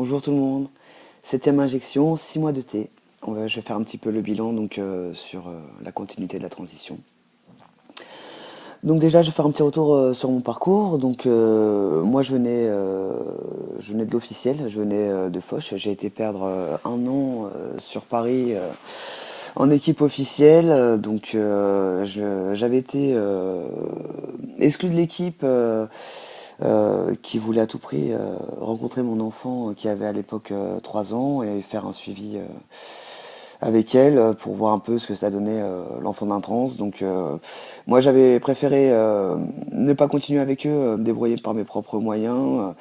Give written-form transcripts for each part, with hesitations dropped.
Bonjour tout le monde. Septième injection, 6 mois de thé. Je vais faire un petit peu le bilan sur la continuité de la transition. Donc déjà, je vais faire un petit retour sur mon parcours. Moi, je venais de l'officiel, je venais de Foch. J'ai été perdre un an sur Paris en équipe officielle. J'avais été exclu de l'équipe. Qui voulait à tout prix rencontrer mon enfant qui avait à l'époque 3 ans et faire un suivi avec elle pour voir un peu ce que ça donnait l'enfant d'un trans. Moi j'avais préféré ne pas continuer avec eux, me débrouiller par mes propres moyens.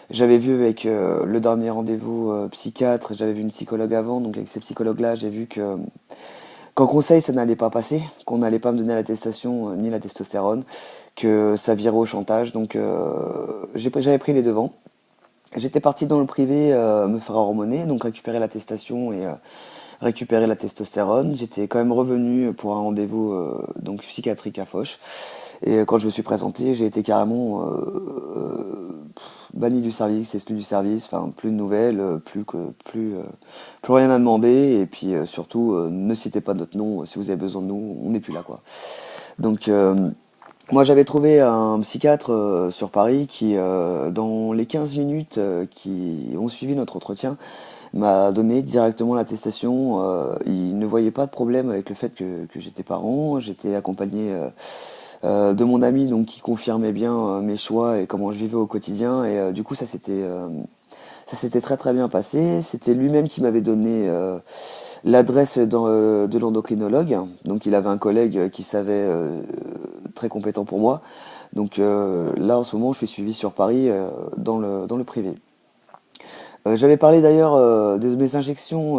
J'avais vu avec le dernier rendez-vous psychiatre, j'avais vu une psychologue avant, donc avec ces psychologues-là j'ai vu que qu'en conseil, ça n'allait pas passer, qu'on n'allait pas me donner l'attestation ni la testostérone, que ça virait au chantage. J'avais pris les devants. J'étais parti dans le privé me faire hormoner, donc récupérer l'attestation et récupérer la testostérone. J'étais quand même revenu pour un rendez-vous donc psychiatrique à Foch. Et quand je me suis présenté, j'ai été carrément banni du service, exclu du service, enfin plus de nouvelles, plus rien à demander, et puis surtout ne citez pas notre nom si vous avez besoin de nous, on n'est plus là quoi. Donc moi j'avais trouvé un psychiatre sur Paris qui dans les 15 minutes qui ont suivi notre entretien m'a donné directement l'attestation. Il ne voyait pas de problème avec le fait que j'étais parent, j'étais accompagné de mon ami donc qui confirmait bien mes choix et comment je vivais au quotidien et du coup ça s'était très très bien passé. C'était lui-même qui m'avait donné l'adresse de l'endocrinologue. Donc il avait un collègue qui savait très compétent pour moi. Là en ce moment je suis suivi sur Paris dans le privé. J'avais parlé d'ailleurs de mes injections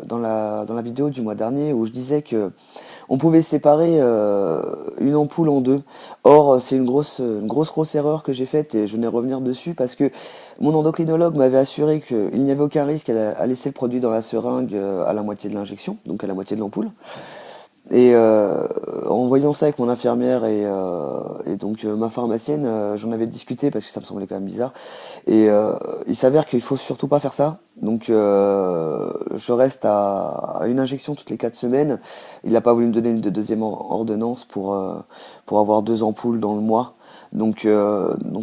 dans la vidéo du mois dernier où je disais que on pouvait séparer une ampoule en deux. Or, c'est une grosse erreur que j'ai faite et je venais revenir dessus parce que mon endocrinologue m'avait assuré qu'il n'y avait aucun risque à laisser le produit dans la seringue à la moitié de l'injection, donc à la moitié de l'ampoule. Et en voyant ça avec mon infirmière et ma pharmacienne, j'en avais discuté parce que ça me semblait quand même bizarre. Et il s'avère qu'il faut surtout pas faire ça. Je reste à une injection toutes les 4 semaines. Il n'a pas voulu me donner une deuxième ordonnance pour avoir 2 ampoules dans le mois. Donc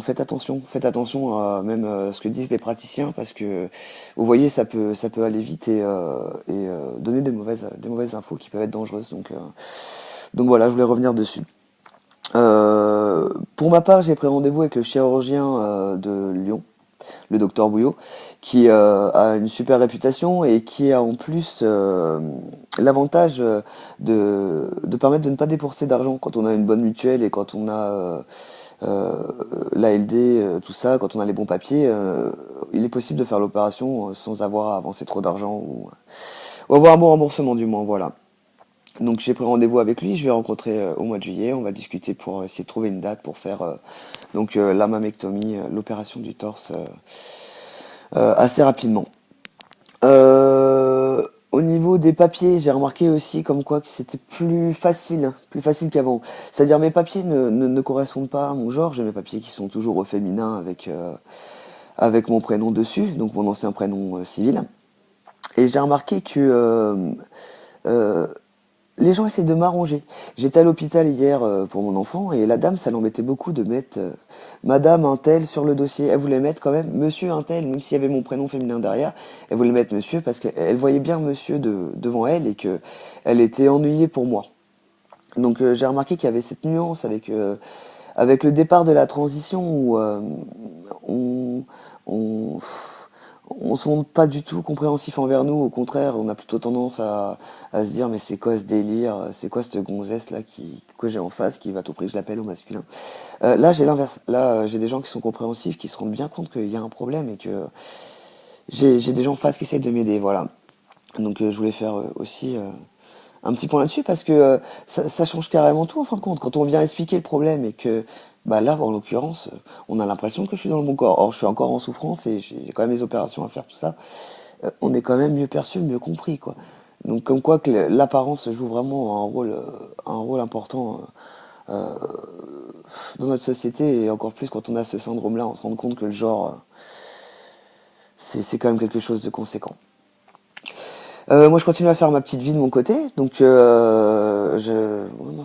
faites attention à même ce que disent les praticiens parce que vous voyez ça peut aller vite et donner des mauvaises infos qui peuvent être dangereuses. Donc voilà, je voulais revenir dessus. Pour ma part, j'ai pris rendez-vous avec le chirurgien de Lyon, le docteur Bouillot, qui a une super réputation et qui a en plus l'avantage de permettre de ne pas débourser d'argent quand on a une bonne mutuelle et quand on a l'ALD, tout ça, quand on a les bons papiers, il est possible de faire l'opération sans avoir à avancer trop d'argent ou avoir un bon remboursement du moins, voilà. Donc j'ai pris rendez-vous avec lui, je vais rencontrer au mois de juillet, on va discuter pour essayer de trouver une date pour faire la mammectomie, l'opération du torse assez rapidement. Au niveau des papiers, j'ai remarqué aussi comme quoi que c'était plus facile qu'avant. C'est-à-dire mes papiers ne correspondent pas à mon genre, j'ai mes papiers qui sont toujours au féminin avec mon prénom dessus, donc mon ancien prénom civil. Et j'ai remarqué que euh, les gens essaient de m'arranger. J'étais à l'hôpital hier pour mon enfant et la dame, ça l'embêtait beaucoup de mettre Madame un tel sur le dossier. Elle voulait mettre quand même Monsieur un tel, même s'il y avait mon prénom féminin derrière. Elle voulait mettre Monsieur parce qu'elle voyait bien Monsieur devant elle et que elle était ennuyée pour moi. J'ai remarqué qu'il y avait cette nuance avec le départ de la transition où on, on, on se montre pas du tout compréhensif envers nous, au contraire, on a plutôt tendance à se dire mais c'est quoi ce délire, c'est quoi cette gonzesse là que j'ai en face qui va à tout prix que je l'appelle au masculin. Là j'ai l'inverse, là j'ai des gens qui sont compréhensifs, qui se rendent bien compte qu'il y a un problème et que j'ai des gens en face qui essayent de m'aider, voilà. Je voulais faire aussi un petit point là-dessus parce que ça change carrément tout en fin de compte. Quand on vient expliquer le problème et que, bah là, en l'occurrence, on a l'impression que je suis dans le bon corps. Or, je suis encore en souffrance et j'ai quand même des opérations à faire, tout ça. On est quand même mieux perçu, mieux compris, quoi. Donc, comme quoi que l'apparence joue vraiment un rôle important dans notre société et encore plus quand on a ce syndrome-là, on se rend compte que le genre, c'est quand même quelque chose de conséquent. Moi, je continue à faire ma petite vie de mon côté, donc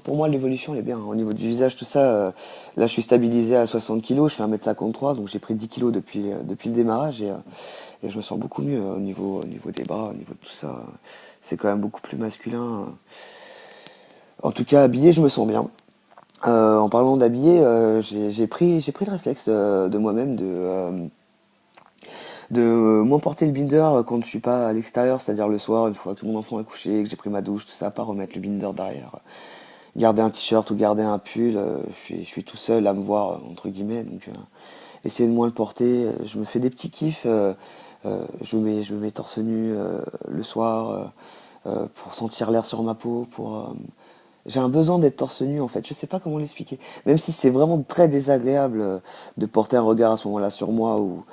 pour moi, l'évolution elle est bien. Au niveau du visage, tout ça, là, je suis stabilisé à 60 kilos, je fais 1m53, donc j'ai pris 10 kilos depuis le démarrage et je me sens beaucoup mieux au niveau des bras, au niveau de tout ça. C'est quand même beaucoup plus masculin. En tout cas, habillé, je me sens bien. En parlant d'habiller, j'ai pris le réflexe de moi-même de m'emporter le binder quand je suis pas à l'extérieur, c'est-à-dire le soir, une fois que mon enfant est couché, que j'ai pris ma douche, tout ça, pas remettre le binder derrière. Garder un t-shirt ou garder un pull, je suis tout seul à me voir, entre guillemets, donc essayer de moins le porter. Je me fais des petits kiffs, je me mets torse nu le soir pour sentir l'air sur ma peau, j'ai un besoin d'être torse nu en fait, je sais pas comment l'expliquer. Même si c'est vraiment très désagréable de porter un regard à ce moment-là sur moi ou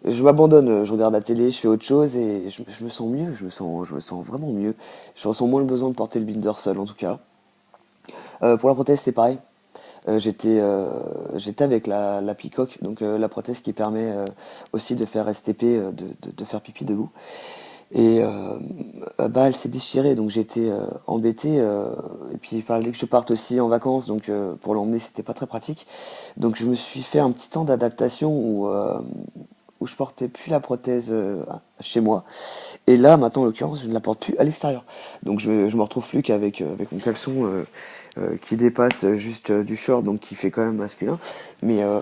je m'abandonne, je regarde la télé, je fais autre chose et je me sens mieux, je me sens vraiment mieux. Je ressens moins le besoin de porter le binder seul en tout cas. Pour la prothèse c'est pareil. J'étais avec la Peacock, donc la prothèse qui permet aussi de faire STP, de faire pipi debout. Et bah elle s'est déchirée, donc j'étais embêté. Et puis il fallait que je parte aussi en vacances, donc pour l'emmener c'était pas très pratique. Donc je me suis fait un petit temps d'adaptation où je portais plus la prothèse chez moi. Et là, maintenant, en l'occurrence, je ne la porte plus à l'extérieur. Donc je me retrouve plus qu'avec avec mon caleçon qui dépasse juste du short, donc qui fait quand même masculin. Mais, euh,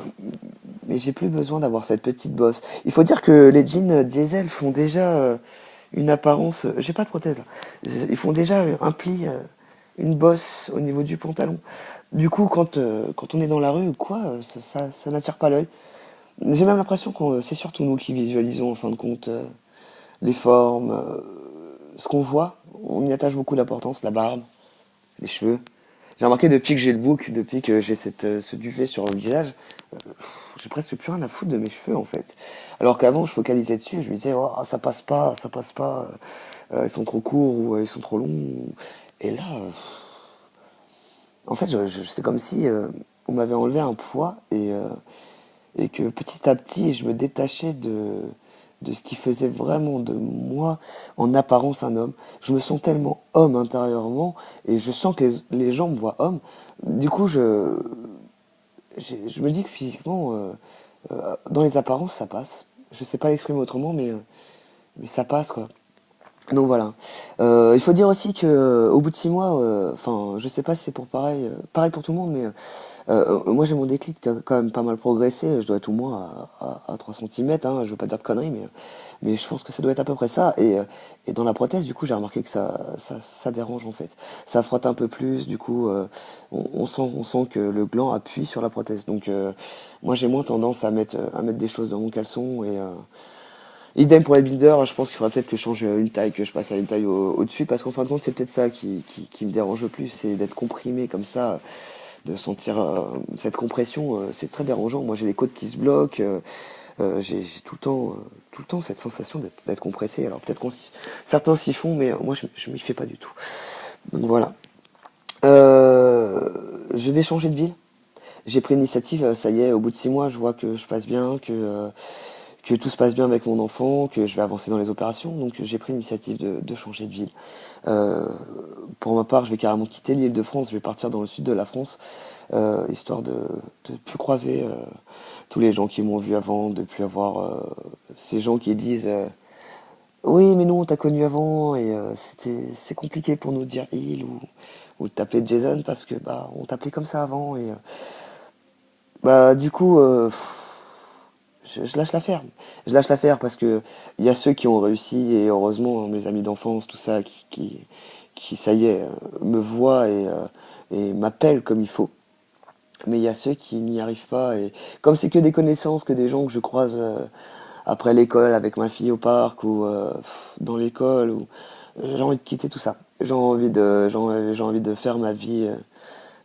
mais j'ai plus besoin d'avoir cette petite bosse. Il faut dire que les jeans diesel font déjà une apparence. J'ai pas de prothèse là. Ils font déjà un pli, une bosse au niveau du pantalon. Du coup, quand on est dans la rue ou quoi, ça n'attire pas l'œil. J'ai même l'impression que c'est surtout nous qui visualisons en fin de compte les formes, ce qu'on voit. On y attache beaucoup d'importance, la barbe, les cheveux. J'ai remarqué depuis que j'ai le bouc, depuis que j'ai ce duvet sur le visage, j'ai presque plus rien à foutre de mes cheveux en fait. Alors qu'avant je focalisais dessus, je me disais oh, ça passe pas, ils sont trop courts ou ils sont trop longs. Et là, en fait, c'est comme si on m'avait enlevé un poids et que petit à petit je me détachais de ce qui faisait vraiment de moi en apparence un homme. Je me sens tellement homme intérieurement et je sens que les gens me voient homme. Du coup, je me dis que physiquement, dans les apparences, ça passe. Je sais pas l'exprimer autrement, mais ça passe quoi. Donc voilà. Il faut dire aussi que au bout de 6 mois, enfin, je sais pas si c'est pour pareil pour tout le monde, mais moi j'ai mon déclic qui a quand même pas mal progressé. Je dois être au moins à 3 cm, hein, je veux pas dire de conneries, mais je pense que ça doit être à peu près ça. Et dans la prothèse, du coup, j'ai remarqué que ça dérange en fait. Ça frotte un peu plus, du coup, on sent que le gland appuie sur la prothèse. Donc moi j'ai moins tendance à mettre des choses dans mon caleçon idem pour les builders, je pense qu'il faudra peut-être que je change une taille, que je passe à une taille au-dessus, parce qu'en fin de compte, c'est peut-être ça qui me dérange le plus, c'est d'être comprimé comme ça, de sentir cette compression, c'est très dérangeant. Moi, j'ai les côtes qui se bloquent, j'ai tout le temps cette sensation d'être compressé. Alors peut-être certains s'y font, mais moi, je m'y fais pas du tout. Donc voilà. Je vais changer de ville. J'ai pris l'initiative, ça y est, au bout de 6 mois, je vois que je passe bien, que tout se passe bien avec mon enfant, que je vais avancer dans les opérations, donc j'ai pris l'initiative de changer de ville. Euh, pour ma part, je vais carrément quitter l'île de France, je vais partir dans le sud de la France, histoire de plus croiser tous les gens qui m'ont vu avant, de plus avoir ces gens qui disent oui mais nous on t'a connu avant et c'est compliqué pour nous de dire il ou de t'appeler Jason parce que bah on t'appelait comme ça avant et bah du coup je lâche l'affaire. Je lâche l'affaire parce que il y a ceux qui ont réussi et heureusement mes amis d'enfance, tout ça, qui ça y est, me voient et m'appellent comme il faut. Mais il y a ceux qui n'y arrivent pas et comme c'est que des connaissances, que des gens que je croise après l'école avec ma fille au parc ou dans l'école, ou j'ai envie de quitter tout ça. J'ai envie de faire ma vie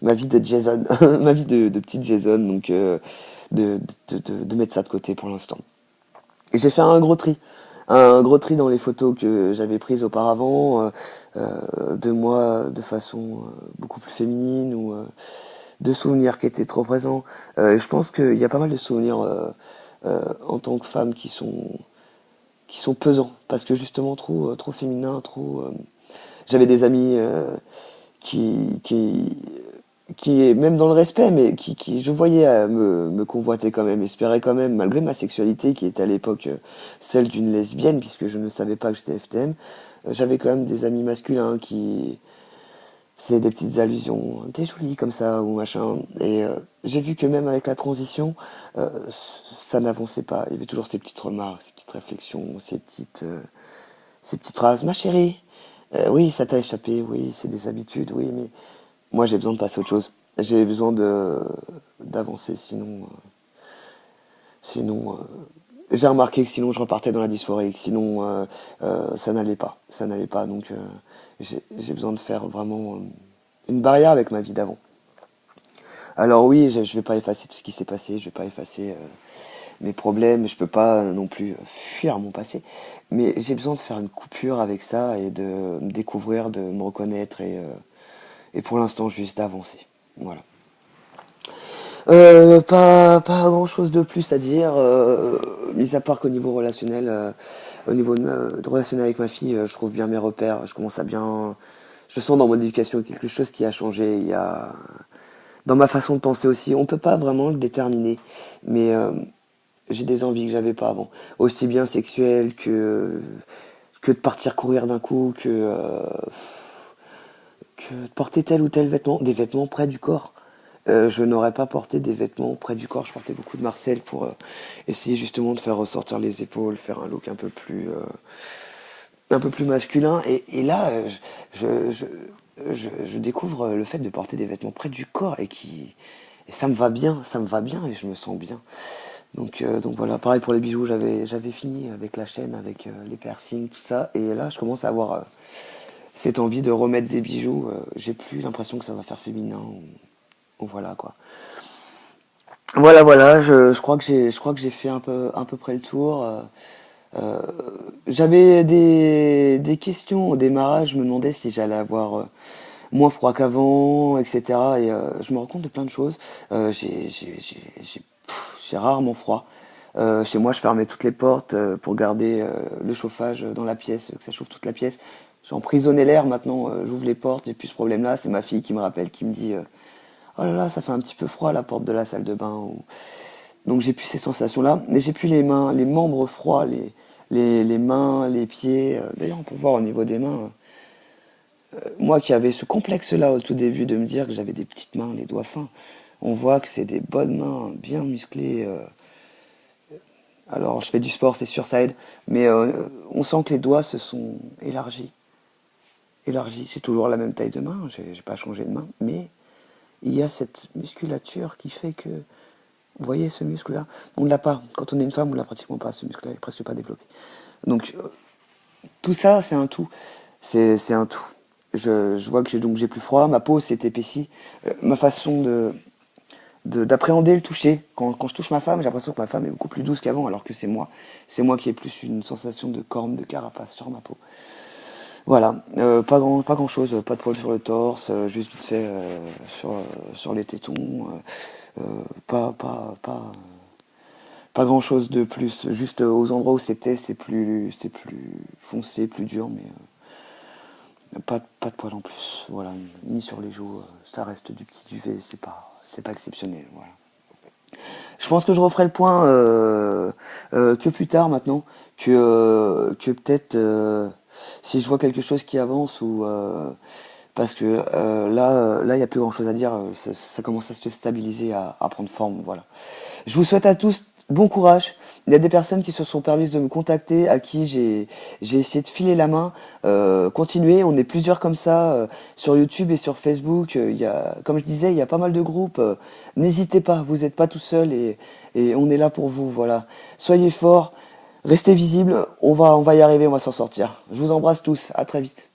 de Jason, ma vie de petite Jason, donc de mettre ça de côté pour l'instant. Et j'ai fait un gros tri dans les photos que j'avais prises auparavant, de moi de façon beaucoup plus féminine ou de souvenirs qui étaient trop présents. Je pense qu'il y a pas mal de souvenirs en tant que femme qui sont pesants, parce que justement trop féminin, j'avais des amis qui, qui, qui, même dans le respect, mais qui je voyais me convoiter quand même, espérer quand même, malgré ma sexualité qui était à l'époque celle d'une lesbienne, puisque je ne savais pas que j'étais FTM, j'avais quand même des amis masculins qui, c'est des petites allusions, t'es jolie comme ça ou machin. Et j'ai vu que même avec la transition, ça n'avançait pas. Il y avait toujours ces petites remarques, ces petites réflexions, ces petites phrases. Ma chérie, oui, ça t'a échappé, oui, c'est des habitudes, oui, mais moi j'ai besoin de passer à autre chose. J'ai besoin de d'avancer, sinon, j'ai remarqué que sinon je repartais dans la dysphorie, que sinon ça n'allait pas. Donc j'ai besoin de faire vraiment une barrière avec ma vie d'avant. Alors oui, je vais pas effacer tout ce qui s'est passé, je vais pas effacer mes problèmes, je peux pas non plus fuir mon passé, mais j'ai besoin de faire une coupure avec ça et de me découvrir, de me reconnaître et pour l'instant juste d'avancer. Voilà. Pas grand chose de plus à dire, mis à part qu'au niveau relationnel, au niveau de relationnel avec ma fille, je trouve bien mes repères, je commence à bien, je sens dans mon éducation quelque chose qui a changé, il y a, dans ma façon de penser aussi, on peut pas vraiment le déterminer, mais j'ai des envies que j'avais pas avant, aussi bien sexuelles que de partir courir d'un coup, que de porter tel ou tel vêtement, des vêtements près du corps. Je n'aurais pas porté des vêtements près du corps. Je portais beaucoup de Marcel pour essayer justement de faire ressortir les épaules, faire un look un peu plus masculin. Et là, je découvre le fait de porter des vêtements près du corps et ça me va bien et je me sens bien. Donc voilà, pareil pour les bijoux, j'avais fini avec la chaîne, avec les piercings, tout ça. Et là, je commence à avoir cette envie de remettre des bijoux. J'ai plus l'impression que ça va faire féminin ou voilà quoi. Voilà, je crois que j'ai fait un peu près le tour. Euh, J'avais des questions au démarrage, je me demandais si j'allais avoir moins froid qu'avant, etc. Et je me rends compte de plein de choses. J'ai rarement froid. Chez moi, je fermais toutes les portes pour garder le chauffage dans la pièce, que ça chauffe toute la pièce. J'ai emprisonné l'air, maintenant j'ouvre les portes, j'ai plus ce problème-là. C'est ma fille qui me rappelle, qui me dit oh là là, ça fait un petit peu froid à la porte de la salle de bain. Donc j'ai plus ces sensations-là. Mais j'ai plus les mains, les membres froids, les mains, les pieds. D'ailleurs, on peut voir au niveau des mains. Moi qui avais ce complexe-là au tout début de me dire que j'avais des petites mains, les doigts fins, on voit que c'est des bonnes mains, bien musclées. Alors je fais du sport, c'est sûr, ça aide. Mais on sent que les doigts se sont élargis. Élargis. J'ai toujours la même taille de main, j'ai pas changé de main. Mais il y a cette musculature qui fait que, vous voyez ce muscle-là, on ne l'a pas. Quand on est une femme, on l'a pratiquement pas, ce muscle-là, il est presque pas développé. Donc tout ça, c'est un tout. C'est un tout. Je vois que j'ai plus froid, ma peau s'est épaissie, ma façon d'appréhender le toucher. Quand je touche ma femme, j'ai l'impression que ma femme est beaucoup plus douce qu'avant, alors que c'est moi. C'est moi qui ai plus une sensation de corne, de carapace sur ma peau. Voilà, pas grand chose, pas de poils sur le torse, juste vite fait sur les tétons, pas, pas, pas, pas grand chose de plus, juste aux endroits où c'est plus foncé, plus dur, mais pas de poils en plus, voilà, ni sur les joues, ça reste du petit duvet, c'est pas exceptionnel, voilà. Je pense que je referai le point que plus tard maintenant, que peut-être si je vois quelque chose qui avance ou parce que là il n'y a plus grand chose à dire, ça commence à se stabiliser, à prendre forme, voilà. Je vous souhaite à tous bon courage. Il y a des personnes qui se sont permises de me contacter, à qui j'ai essayé de filer la main. Continuez, on est plusieurs comme ça sur YouTube et sur Facebook. Il y a, comme je disais, il y a pas mal de groupes. N'hésitez pas, vous n'êtes pas tout seul et on est là pour vous. Voilà. Soyez forts, restez visibles. On va y arriver, on va s'en sortir. Je vous embrasse tous. À très vite.